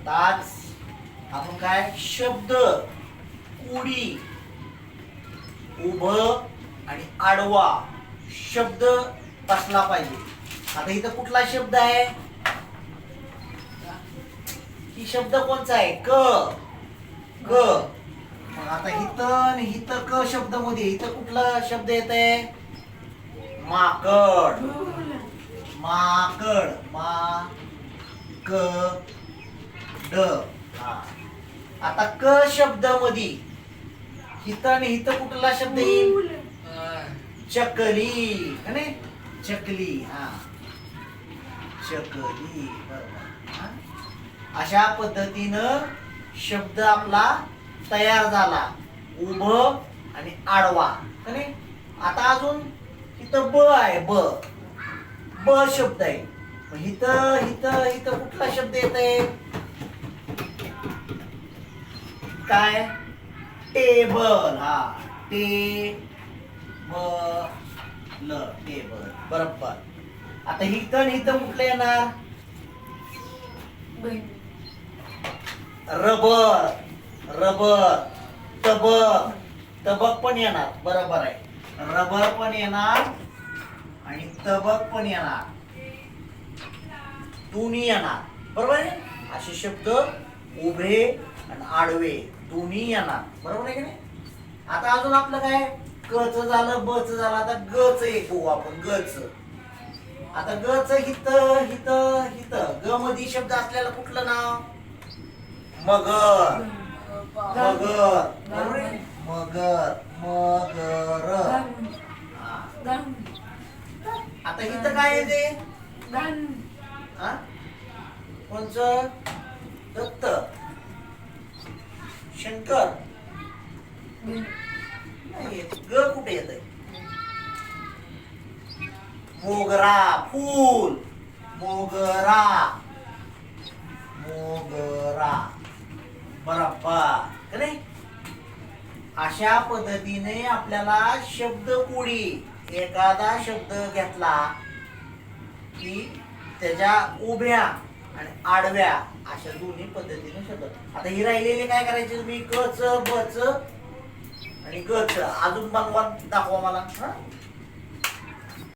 आता आज आपण काय शब्द कुडी उभं आणि आडवा शब्द बसला पाहिजे. आता इथं कुठला शब्द आहे? ही शब्द कोणचा आहे? क. क. मग आता इथं क शब्द मध्ये इथं कुठला शब्द येत आहे? माकड. माकड. मा क ड. आता क शब्द मध्ये हिथं आणि हिथं कुठला शब्द येईल? चकली. है चकली. हा चकली. बरोबर. अशा पद्धतीनं शब्द आपला तयार झाला, उभं आणि आडवा. आता अजून इथं ब आहे. ब ब शब्द आहे. इथं इथं इथं कुठला शब्द येत आहे? काय? टेबल. हा टेबल. टेबल. बरोबर. आता इथं इथं कुठलं येणार? रबर. रबर. तबक. तबक पण येणार. बरोबर आहे. रबर पण येणार आणि तबक पण येणार. दोन्ही येणार. बरोबर आहे. असे शब्द उभे आणि आडवे दोन्ही येणार. बरोबर आहे की नाही? आता अजून आपलं काय? कच झालं, बच झालं. आता गच एक बघू आपण. गच. आता गच हिथं हिथं हिथं ग मध्ये शब्द असलेला कुठलं नाव? मगर. मगर. बरोबर आहे. मगर. मगर. आता इथं काय येते? कोणचं? दत्त. शंकर. ग कुठे येत? मोगरा. फूल. मोगरा. मोगरा. बरोबर. अशा पद्धतीने आपल्याला शब्द कोडी एखादा शब्द घेतला की त्याच्या उभ्या आणि आडव्या अशा दोन्ही पद्धतीने शब्द. आता ही राहिलेले काय करायचे तुम्ही? कच, बच आणि गच. अजून बनवा दाखवा मला.